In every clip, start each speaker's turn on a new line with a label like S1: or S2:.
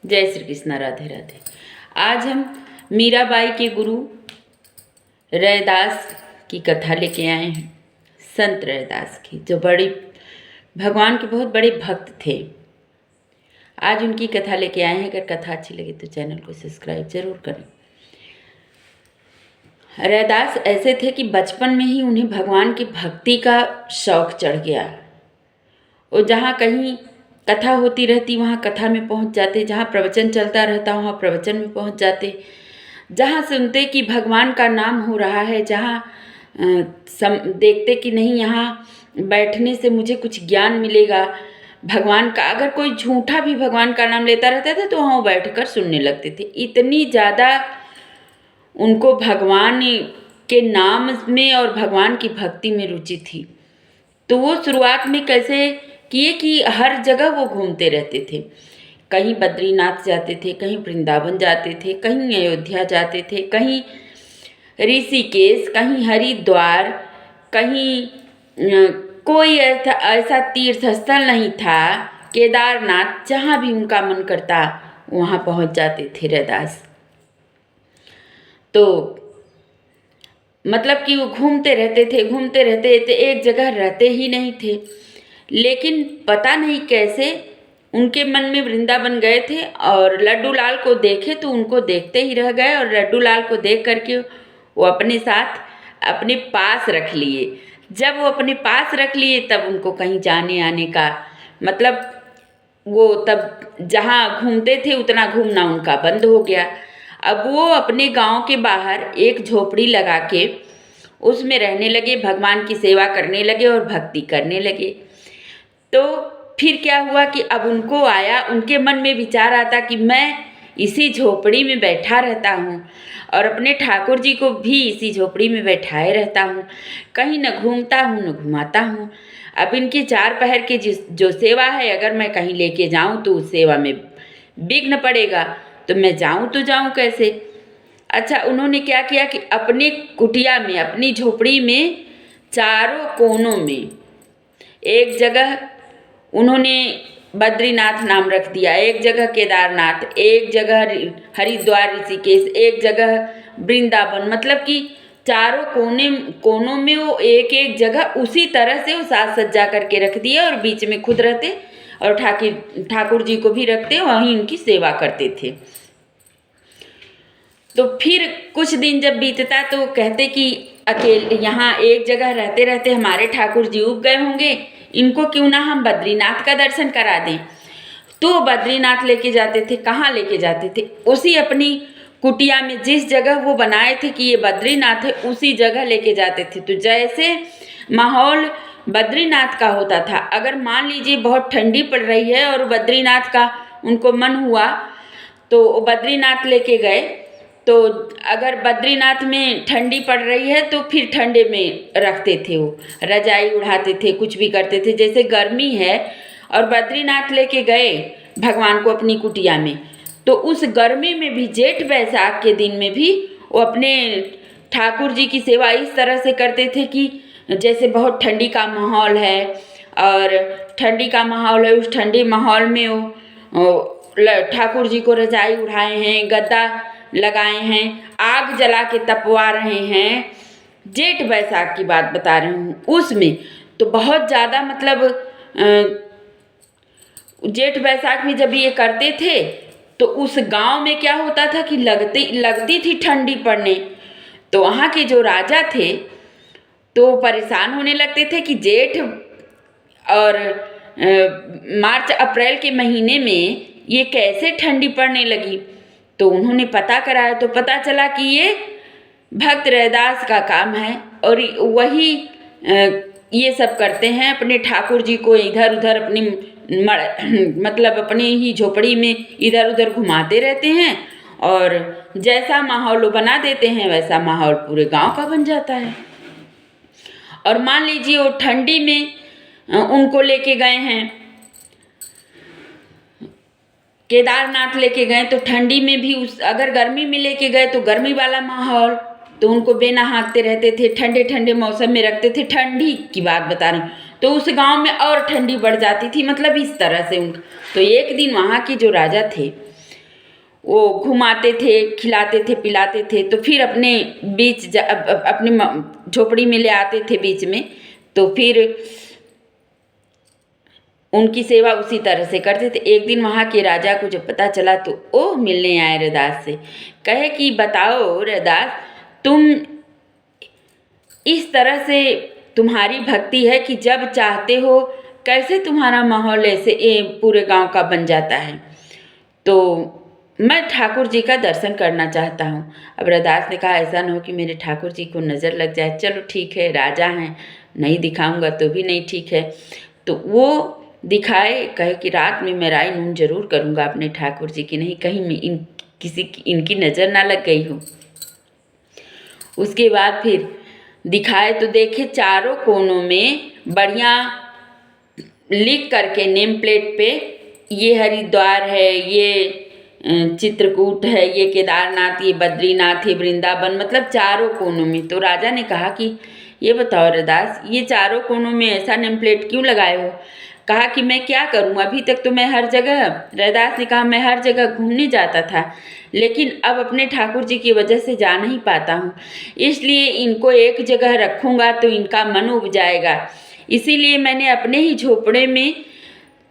S1: जय श्री कृष्ण, राधे राधे। आज हम मीराबाई के गुरु रैदास की कथा लेके आए हैं। संत रैदास की, जो भगवान के बहुत बड़े भक्त थे। आज उनकी कथा लेके आए हैं। अगर कथा अच्छी लगे तो चैनल को सब्सक्राइब जरूर करें। रैदास ऐसे थे कि बचपन में ही उन्हें भगवान की भक्ति का शौक चढ़ गया। और जहाँ कहीं कथा होती रहती वहाँ कथा में पहुँच जाते, जहाँ प्रवचन चलता रहता वहाँ प्रवचन में पहुँच जाते, जहाँ सुनते कि भगवान का नाम हो रहा है, जहाँ देखते कि नहीं यहाँ बैठने से मुझे कुछ ज्ञान मिलेगा भगवान का। अगर कोई झूठा भी भगवान का नाम लेता रहता था तो वहाँ बैठकर सुनने लगते थे। इतनी ज़्यादा उनको भगवान के नाम में और भगवान की भक्ति में रुचि थी। तो वो शुरुआत में कैसे किए कि हर जगह वो घूमते रहते थे। कहीं बद्रीनाथ जाते थे, कहीं वृंदावन जाते थे, कहीं अयोध्या जाते थे, कहीं ऋषिकेश, कहीं हरिद्वार, कहीं कोई ऐसा तीर्थ स्थल नहीं था, केदारनाथ, जहाँ भी उनका मन करता वहाँ पहुँच जाते थे रैदास। तो मतलब कि वो घूमते रहते थे, एक जगह रहते ही नहीं थे। लेकिन पता नहीं कैसे उनके मन में वृंदावन गए थे और लड्डू लाल को देखे तो उनको देखते ही रह गए। और लड्डू लाल को देख करके वो अपने साथ अपने पास रख लिए। जब वो अपने पास रख लिए तब उनको कहीं जाने आने का मतलब वो तब जहाँ घूमते थे उतना घूमना उनका बंद हो गया। अब वो अपने गांव के बाहर एक झोपड़ी लगा के उसमें रहने लगे, भगवान की सेवा करने लगे और भक्ति करने लगे। तो फिर क्या हुआ कि अब उनके मन में विचार आता कि मैं इसी झोपड़ी में बैठा रहता हूँ और अपने ठाकुर जी को भी इसी झोपड़ी में बैठाए रहता हूँ, कहीं न घूमता हूँ न घुमाता हूँ। अब इनकी चार पहर की जो सेवा है, अगर मैं कहीं लेके जाऊँ तो उस सेवा में विघ्न पड़ेगा, तो मैं जाऊँ तो जाऊँ कैसे। अच्छा, उन्होंने क्या किया कि अपने कुटिया में, अपनी झोपड़ी में चारों कोनों में एक जगह उन्होंने बद्रीनाथ नाम रख दिया, एक जगह केदारनाथ, एक जगह हरिद्वार ऋषिकेश, एक जगह वृंदावन। मतलब कि चारों कोनों में वो एक एक जगह उसी तरह से वो साज सज्जा करके रख दिया और बीच में खुद रहते और ठाकुर जी को भी रखते, वहीं उनकी सेवा करते थे। तो फिर कुछ दिन जब बीतता तो कहते कि अकेले यहाँ एक जगह रहते रहते हमारे ठाकुर जी उब गए होंगे, इनको क्यों ना हम बद्रीनाथ का दर्शन करा दें। तो बद्रीनाथ लेके जाते थे। कहाँ लेके जाते थे? उसी अपनी कुटिया में, जिस जगह वो बनाए थे कि ये बद्रीनाथ है, उसी जगह लेके जाते थे। तो जैसे माहौल बद्रीनाथ का होता था, अगर मान लीजिए बहुत ठंडी पड़ रही है और बद्रीनाथ का उनको मन हुआ तो बद्रीनाथ लेके गए। तो अगर बद्रीनाथ में ठंडी पड़ रही है तो फिर ठंडे में रखते थे, वो रजाई उड़ाते थे, कुछ भी करते थे। जैसे गर्मी है और बद्रीनाथ लेके गए भगवान को अपनी कुटिया में, तो उस गर्मी में भी, जेठ बैसाख के दिन में भी वो अपने ठाकुर जी की सेवा इस तरह से करते थे कि जैसे बहुत ठंडी का माहौल है और ठंडी का माहौल है, उस ठंडे माहौल में वो ठाकुर जी को रजाई उड़ाए हैं, गद्दा लगाए हैं, आग जला के तपवा रहे हैं। जेठ बैसाख की बात बता रही हूँ। उसमें तो बहुत ज़्यादा मतलब जेठ बैसाख में जब ये करते थे तो उस गांव में क्या होता था कि लगती थी ठंडी पड़ने। तो वहाँ के जो राजा थे तो परेशान होने लगते थे कि जेठ और मार्च अप्रैल के महीने में ये कैसे ठंडी पड़ने लगी। तो उन्होंने पता कराया तो पता चला कि ये भक्त रैदास का काम है और वही ये सब करते हैं, अपने ठाकुर जी को इधर उधर अपनी मतलब अपनी ही झोपड़ी में इधर उधर घुमाते रहते हैं और जैसा माहौल वो बना देते हैं वैसा माहौल पूरे गांव का बन जाता है। और मान लीजिए वो ठंडी में उनको लेके गए हैं, केदारनाथ लेके गए तो ठंडी में भी अगर गर्मी में लेके गए तो गर्मी वाला माहौल, तो उनको बेना हाँकते रहते थे, ठंडे ठंडे मौसम में रखते थे। ठंडी की बात बता रही हूँ, तो उस गांव में और ठंडी बढ़ जाती थी, मतलब इस तरह से उनका। तो एक दिन वहाँ के जो राजा थे वो घुमाते थे, खिलाते थे, पिलाते थे, तो फिर अपने बीच अपनी झोपड़ी में ले आते थे बीच में, तो फिर उनकी सेवा उसी तरह से करते थे। एक दिन वहाँ के राजा को जब पता चला तो वो मिलने आए रैदास से, कहे कि बताओ रैदास, तुम इस तरह से तुम्हारी भक्ति है कि जब चाहते हो कैसे तुम्हारा माहौल ऐसे पूरे गांव का बन जाता है, तो मैं ठाकुर जी का दर्शन करना चाहता हूँ। अब रैदास ने कहा ऐसा न हो कि मेरे ठाकुर जी को नज़र लग जाए। चलो ठीक है, राजा हैं, नहीं दिखाऊंगा तो भी नहीं ठीक है। तो वो दिखाए, कहे कि रात में मैं राई नून जरूर करूँगा अपने ठाकुर जी की, नहीं कहीं में इनकी नज़र ना लग गई हो। उसके बाद फिर दिखाए तो देखे चारों कोनों में बढ़िया लिख करके नेम प्लेट पे, ये हरिद्वार है, ये चित्रकूट है, ये केदारनाथ, ये बद्रीनाथ, ये वृंदावन, मतलब चारों कोनों में। तो राजा ने कहा कि ये बताओ रैदास, ये चारों कोनों में ऐसा नेम प्लेट क्यों लगाए हो? कहा कि मैं क्या करूं, अभी तक तो मैं हर जगह, रैदास ने कहा मैं हर जगह घूमने जाता था, लेकिन अब अपने ठाकुर जी की वजह से जा नहीं पाता हूँ, इसलिए इनको एक जगह रखूँगा तो इनका मन उब जाएगा। इसीलिए मैंने अपने ही झोपड़े में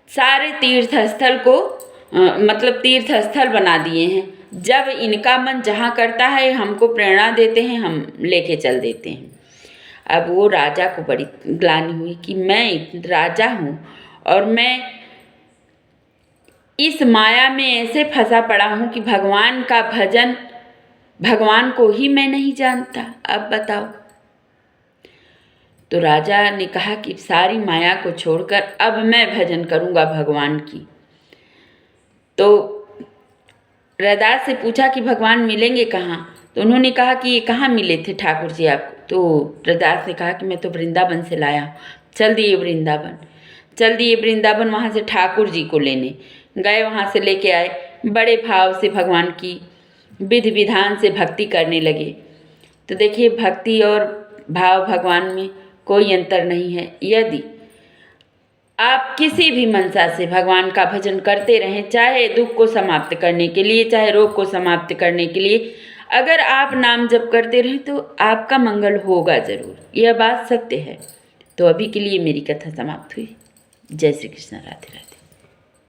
S1: सारे तीर्थ स्थल को मतलब तीर्थ स्थल बना दिए हैं। जब इनका मन जहाँ करता है हमको प्रेरणा देते हैं, हम लेके चल देते हैं। अब वो राजा को बड़ी ग्लानि हुई कि मैं राजा हूँ और मैं इस माया में ऐसे फंसा पड़ा हूँ कि भगवान का भजन, भगवान को ही मैं नहीं जानता। अब बताओ। तो राजा ने कहा कि सारी माया को छोड़कर अब मैं भजन करूँगा भगवान की। तो रैदास से पूछा कि भगवान मिलेंगे कहाँ? तो उन्होंने कहा कि ये कहाँ मिले थे ठाकुर जी आपको? तो रैदास ने कहा कि मैं तो वृंदावन से लाया हूँ। चल दिए वृंदावन, चल दिए वृंदावन, वहाँ से ठाकुर जी को लेने गए, वहाँ से लेके आए। बड़े भाव से भगवान की विधि विधान से भक्ति करने लगे। तो देखिए, भक्ति और भाव भगवान में कोई अंतर नहीं है। यदि आप किसी भी मनसा से भगवान का भजन करते रहें, चाहे दुख को समाप्त करने के लिए, चाहे रोग को समाप्त करने के लिए, अगर आप नाम जप करते रहें तो आपका मंगल होगा ज़रूर। यह बात सत्य है। तो अभी के लिए मेरी कथा समाप्त हुई। जय श्री कृष्ण, राधे राधे।